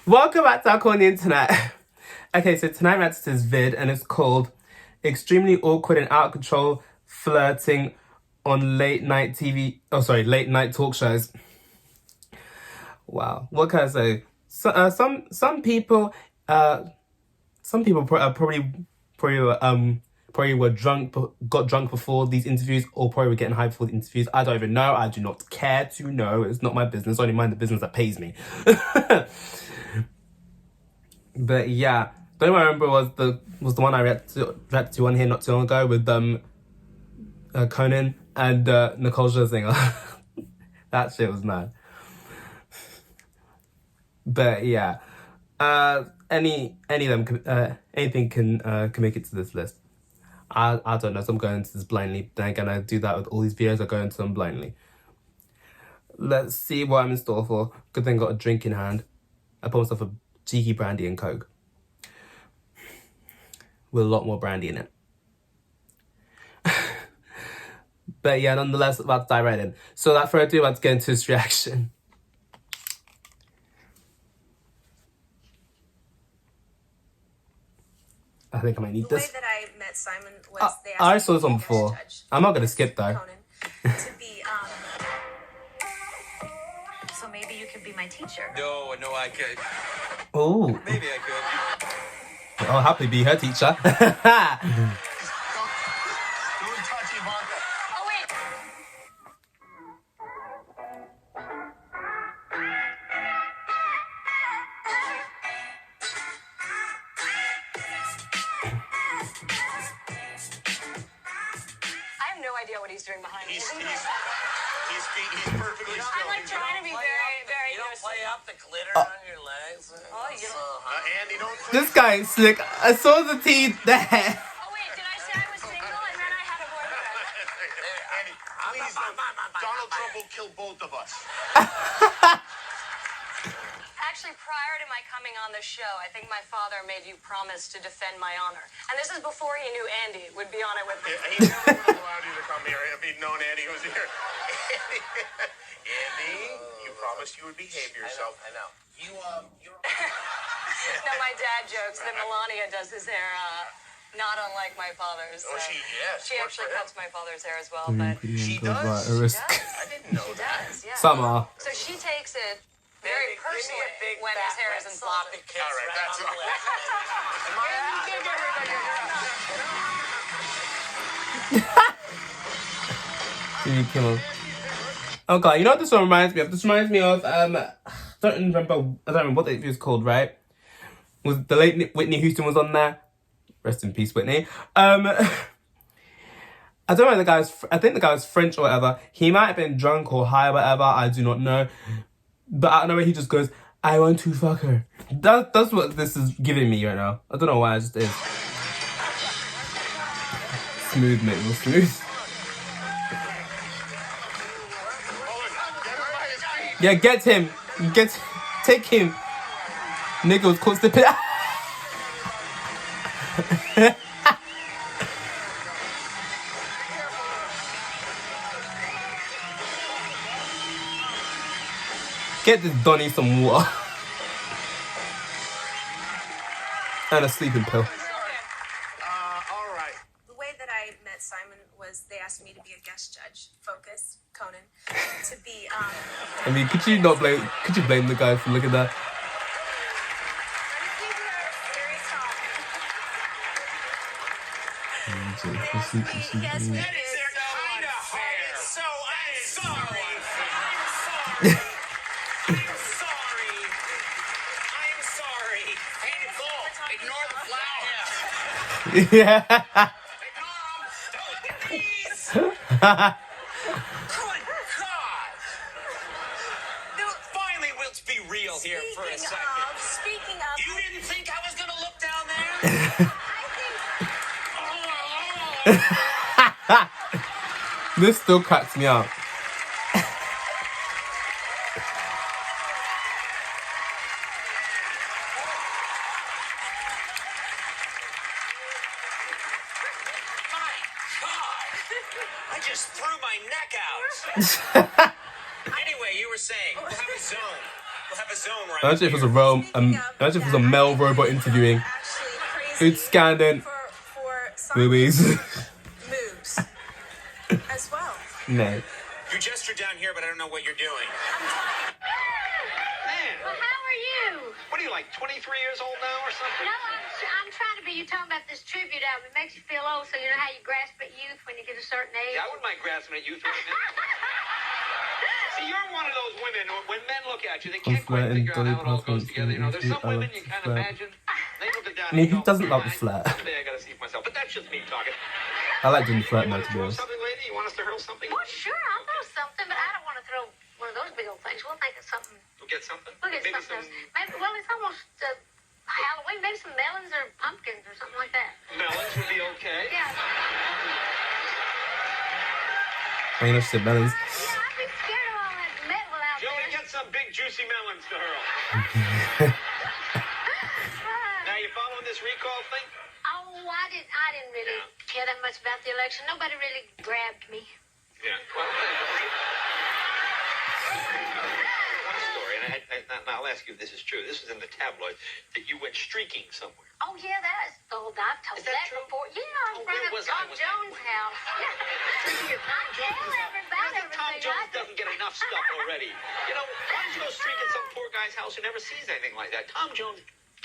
Welcome back to our corner on the internet. Okay, so tonight I'm reacting to this vid and it's called Extremely Awkward and Out of Control Flirting on Late Night TV. Oh, sorry, late night talk shows. Wow, what can I say? So, some people probably were drunk, got drunk before these interviews, or probably were getting high before the interviews. I don't even know. I do not care to know. It's not my business. I only mind the business that pays me. But yeah, the only one I remember was the one I reacted to on here not too long ago with Conan and Nicole Scherzinger. That shit was mad. But yeah, any of them, anything can make it to this list. I don't know, so I'm going into this blindly. Then again, I do that with all these videos. I go into them blindly. Let's see what I'm in store for. Good thing I got a drink in hand. I bought myself a cheeky brandy and coke with a lot more brandy in it. But yeah, nonetheless, about to dive right in. So without further ado, let's get into this reaction. I think I might need this. The way that I met Simon was they asked I saw this one before. I'm not gonna skip though. To be so maybe you could be my teacher. No, I could. Oh. Maybe I could. I'll happily be her teacher. Oh wait. I have no idea what he's doing behind me. He's perfectly still. I'm like trying to be very You don't innocent. play up the glitter on your legs. Oh, you don't. Andy, don't. This guy is slick. I saw the teeth there. Oh wait, did I say I was single and then I had a boyfriend? Andy, please don't. Donald Trump will kill both of us. Actually, prior to my coming on the show, I think my father made you promise to defend my honor. And this is before he knew Andy would be on it with me. He never would have allowed you to come here if he'd known Andy was here. Andy, you promised you would behave yourself. I know. You're. No, my dad jokes that Melania does his hair not unlike my father's. Oh, she She works actually for him. cuts my father's hair as well, but She does? Risk. I didn't know she that. does, yeah. Summer. So she takes it very Give me personally a big when his hair isn't sloppy salted. kiss. All right, that's all. Jimmy Kimmel. Oh god, you know what this one reminds me of? This reminds me of I don't remember what the interview was called, right? Was the late Whitney Houston was on there? Rest in peace, Whitney. I don't know the guy's. I think the guy was French or whatever. He might have been drunk or high or whatever. I do not know. But out of nowhere, he just goes, "I want to fuck her." That's what this is giving me right now. I don't know why. It just is. Smooth, mate. Real smooth. Yeah, get him. Take him. Nigga was caught slipping. Get this Donnie some water. And a sleeping pill. All right. The way that I met Simon was they asked me to be a guest judge. Focus, Conan. To be, I mean, could you blame the guy for looking at that? Yes, it is. So I'm sorry. I'm sorry. Hey, Nicole, ignore the flower. Yeah. Ignore him. Please. Good God. Finally, let's be real here for a second. Speaking of, You didn't think I was going to look down there? This still cracks me up. My God! I just threw my neck out. Anyway, you were saying, you have a zone. We'll have a zone right Imagine if it was a imagine if it was a male robot interviewing. Who's scanning? Boobies. Moves as well. No. You gestured down here, but I don't know what you're doing. Man, Well, how are you? what are you, like 23 years old now or something? No, I'm trying to be. You're talking about this tribute album. It makes you feel old, so you know how you grasp at youth when you get a certain age? Yeah, I wouldn't mind grasping at you for a minute. See, you're one of those women who, when men look at you, they can't quite figure out how it all goes together. You know, there's some women you can't imagine. They look down I mean, and who go, doesn't love the flirt? someday I gotta see for myself. But that's just me talking. I like doing the flirt You now, want to to be throw honest. something, lady? You want us to hurl something? Well, sure, I'll throw something, but I don't want to throw one of those big old things. We'll think of something. We'll get something? We'll get Maybe something else. Maybe, well, it's almost Halloween. Maybe some melons or pumpkins or something like that. melons would be okay. Yeah. I mean, I said melons. Yeah, I'd be scared of all that metal out Joey, there. get some big juicy melons to hurl. Now, you following this recall thing? Oh, I didn't really care that much about the election. Nobody really grabbed me. Yeah. Well, one story, and I'll ask you if this is true. This was in the tabloid, that you went streaking somewhere. Oh, yeah, that's old. I've told Is that that true? before. Yeah, Oh, in front where of was I? Tom Was I- Jones' house. I tell everybody Tom everything Jones I do. doesn't get enough stuff already. You know, why don't you go streak at some poor guy's house who never sees anything like that? Tom Jones.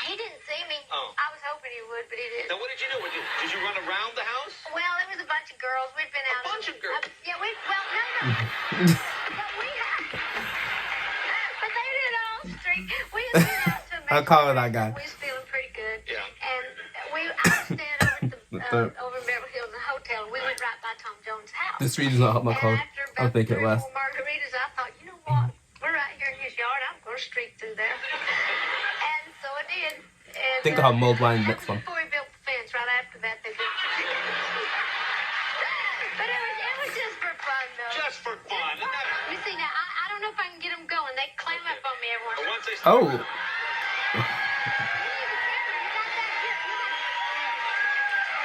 He didn't see me. Oh. I was hoping he would, but he didn't. Now, what did you do? Did you run around the house? Well, it was a bunch of girls. We'd been out. bunch of girls? Yeah, no. But we but they did all street. We had been out to I'll call it that guy. We was feeling pretty good. Yeah. And I was staying over at over in Beverly Hills in a hotel. We went right by Tom Jones' house. This street does not help my cold. And after I'll about make it 3 or last. 4 margaritas, I thought, you know what? We're right here in his yard. I'm going to streak through there. And so I did. And, Think I'll have mulled wine next one. Before he built the fence, right after that, they built the fence. But it was just for fun, though. Just for fun. Isn't that- You see, now, I don't know if I can get them going. They climb up on me every once in a while. Once they start, Oh.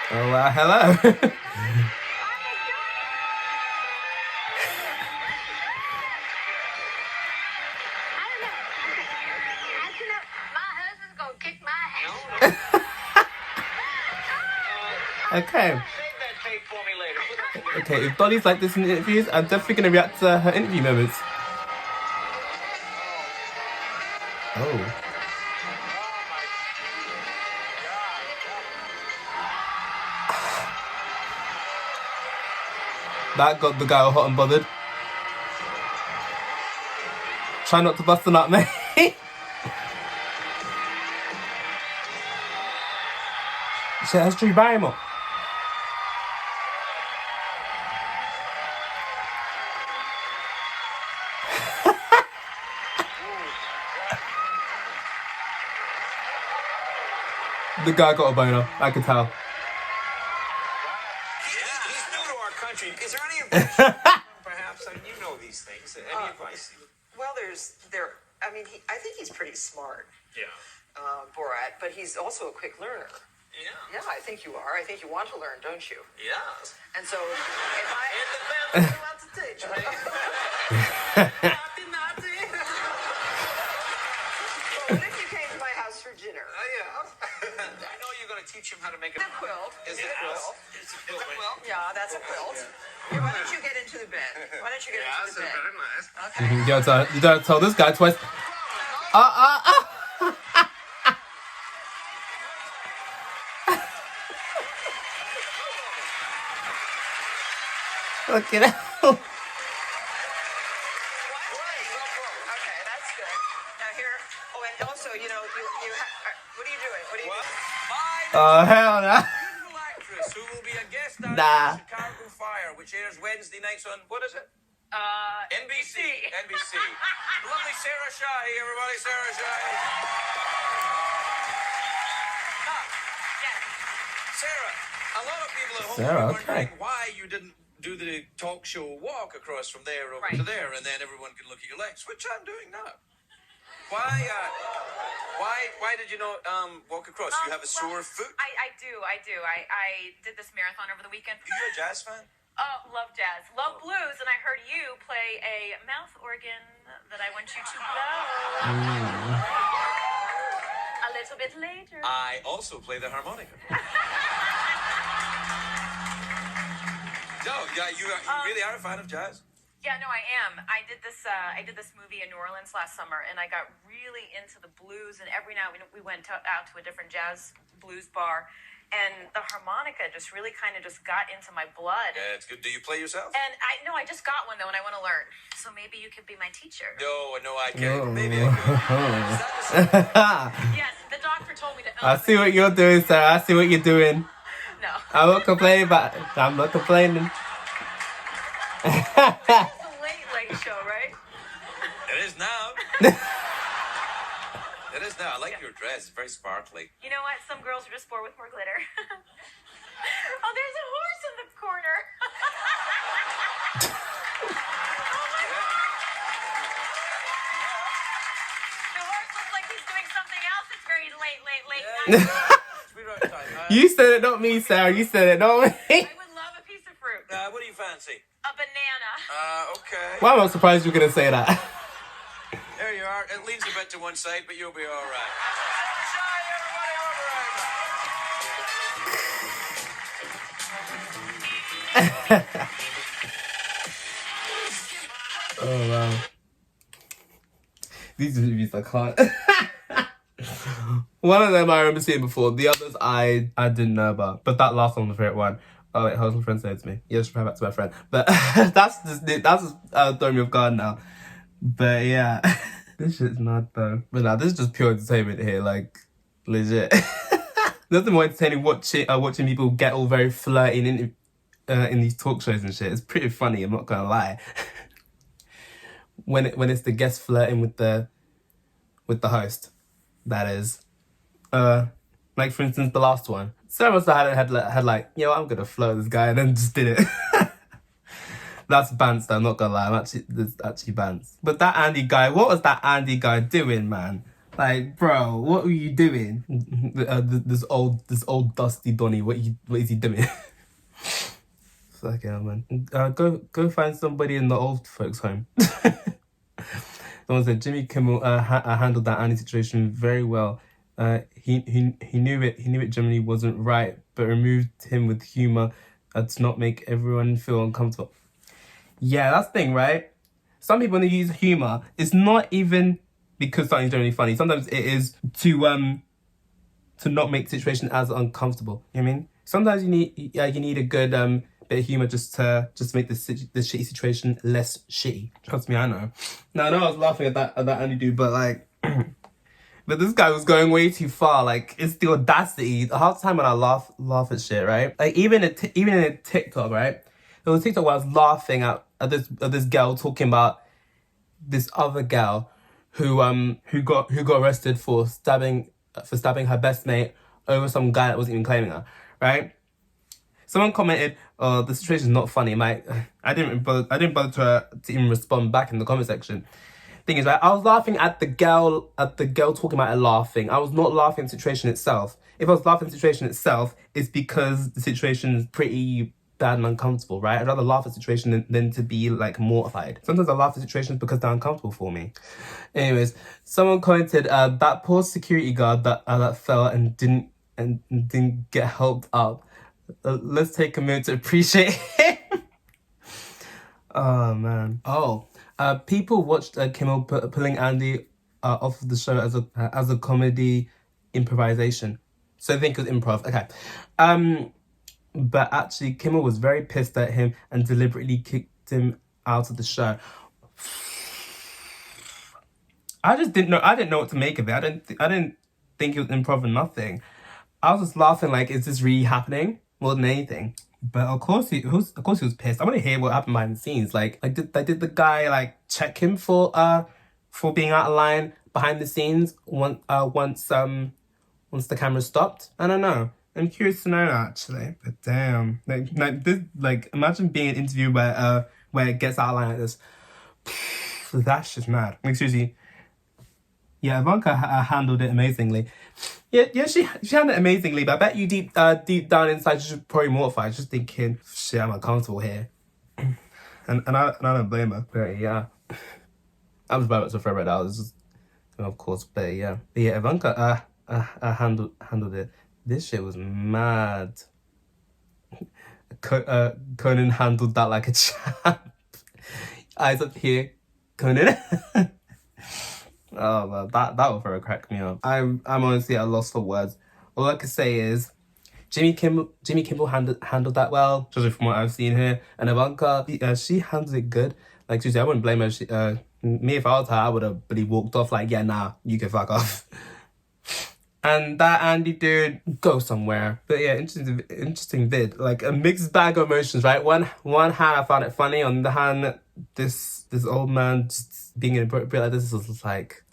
Oh, hello. Okay. save that tape for me later. Okay, if Dolly's like this in interviews, I'm definitely going to react to her interview moments. Oh. That got the guy all hot and bothered. Try not to bust a nut, mate. Shit, that's Drew Barrymore. The guy got a boner, I could tell. He's new to our country. Is there any advice? Perhaps, I mean, you know these things. Any advice? Well, I think he's pretty smart, Yeah. Borat, but he's also a quick learner. Yeah. Yeah, I think you are. I think you want to learn, don't you? Yes. And so, if I want to teach me. What if you came to my house for dinner? Yeah. I know you're going to teach him how to make a A quilt. Is it a quilt? It's a quilt. Yeah, that's a quilt. Here, why don't you get into the bed? Why don't you get into the bed? very nice. Okay. You don't tell this guy twice. Look at that. Okay, that's good. Now here, and also, what are you doing? What are you doing? Oh, hell no. Beautiful actress who will be a guest on Nah. Chicago Fire, which airs Wednesday nights on, what is it? NBC. NBC. Lovely Sarah Shahi, everybody. Sarah Shahi. Sarah, a lot of people at home Sarah, are wondering okay. why you didn't do the talk show walk across from there over to there, and then everyone can look at your legs, which I'm doing now. Why did you not walk across? Do you have a sore foot? I do. I did this marathon over the weekend. Are you a jazz fan? Oh, love jazz. Love blues, and I heard you play a mouth organ that I want you to blow. A little bit later. I also play the harmonica. No, yeah, you really are a fan of jazz? Yeah, no, I am. I did this movie in New Orleans last summer, and I got really into the blues. And every night we went out to a different jazz blues bar, and the harmonica just really kind of just got into my blood. Yeah, it's good. Do you play yourself? And I just got one though, and I want to learn. So maybe you could be my teacher. No, I can't. Maybe I could. Is that the same? Yes, the doctor told me to. I see what you're doing, Sarah. I see what you're doing. No. I'm not complaining about it. I'm not complaining. It's a late show, right? It is now. It is now. I like your dress. It's very sparkly. You know what? Some girls are just born with more glitter. Oh, there's a horse in the corner. The horse looks like he's doing something else. It's very late night. Sweetheart time. You said it, not me, Sarah. You said it, not me. I would love a piece of fruit. What do you fancy? A banana. Okay. Why am I surprised you were going to say that? There you are. It leans a bit to one side, but you'll be all right. Sunshine, everybody, we'll be right back. Oh, wow. These movies I can't. One of them I remember seeing before. The others I didn't know about. But that last one was my favourite one. Oh wait, how's my friend saying to me? Yes, reply back to my friend. But that's just throwing me off guard now. But yeah, this shit's mad though. But now this is just pure entertainment here, like legit. Nothing more entertaining watching people get all very flirty in these talk shows and shit. It's pretty funny. I'm not gonna lie. When it's the guest flirting with the host, that is. Like for instance, the last one. Sarah must have had like, I'm gonna flirt this guy, and then just did it. That's bants though, I'm not gonna lie. That's actually bants. But that Andy guy, what was that Andy guy doing, man? Like, bro, what were you doing? This old dusty Donny, what is he doing? Fuck yeah, man. Go find somebody in the old folks' home. Someone said Jimmy Kimmel handled that Andy situation very well. He knew it generally wasn't right, but removed him with humor to not make everyone feel uncomfortable. Yeah, that's the thing, right? Some people, when they use humor, it's not even because something's generally funny. Sometimes it is to not make the situation as uncomfortable. You know what I mean? Sometimes you need a good bit of humor just to make the shitty situation less shitty. Trust me, I know. Now I know I was laughing at that Andy dude, but like, but this guy was going way too far. Like, it's the audacity. The half the time when I laugh at shit, right? Like even in a TikTok, right? There was a TikTok where I was laughing at this girl talking about this other girl who got arrested for stabbing her best mate over some guy that wasn't even claiming her, right? Someone commented, "Oh, the situation's not funny." I didn't bother to even respond back in the comment section. Thing is, right, I was laughing at the girl talking about it laughing. I was not laughing at the situation itself. If I was laughing at the situation itself, it's because the situation is pretty bad and uncomfortable, right? I'd rather laugh at the situation than to be like mortified. Sometimes I laugh at situations because they're uncomfortable for me. Anyways, someone commented, that poor security guard that fell and didn't get helped up. Let's take a minute to appreciate him. Oh man. Oh, people watched Kimmel pulling Andy off of the show as a comedy improvisation. So I think it was improv. Okay. But actually, Kimmel was very pissed at him and deliberately kicked him out of the show. I didn't know what to make of it. I didn't think it was improv or nothing. I was just laughing like, is this really happening? More than anything. But of course he was pissed. I want to hear what happened behind the scenes. Like did the guy like check him for being out of line behind the scenes once the camera stopped? I don't know. I'm curious to know actually. But damn, like imagine being an interview where it gets out of line like this. That's just mad. Like seriously. Yeah, Ivanka handled it amazingly. Yeah, she handled it amazingly, but I bet you deep down inside, she's probably mortified, just thinking, shit, I'm uncomfortable here. And I don't blame her. But yeah, I was about to throw it out. This is, of course, but yeah, Ivanka handled it. This shit was mad. Conan handled that like a champ. Eyes up here, Conan. Oh man, that will throw crack me up. I'm honestly at a loss for words. All I can say is Jimmy Kimmel handled that well, judging from what I've seen here. And Ivanka, she handled it good. Like seriously, I wouldn't blame her. Me if I was her, I would have really walked off like, yeah, nah, you can fuck off. And that Andy dude, go somewhere. But yeah, interesting vid. Like a mixed bag of emotions, right? One hand I found it funny. On the hand, this old man just being inappropriate like this was like,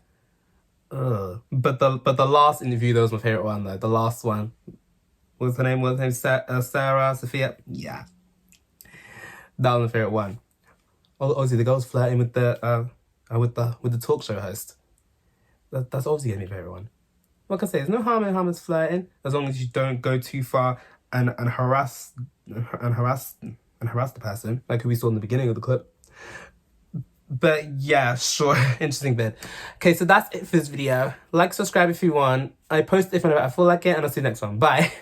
ugh. But the last interview, that was my favorite one though. The last one. What's her name? Sarah, Sophia. Yeah, that was my favorite one. Obviously, the girl's flirting with the talk show host. That's obviously gonna be my favorite one. Like I say, there's no harm in flirting as long as you don't go too far and harass the person, like who we saw in the beginning of the clip. But yeah, sure, interesting bit. Okay, so that's it for this video. Like, subscribe if you want. I post if and if I feel like it, and I'll see you next one. Bye.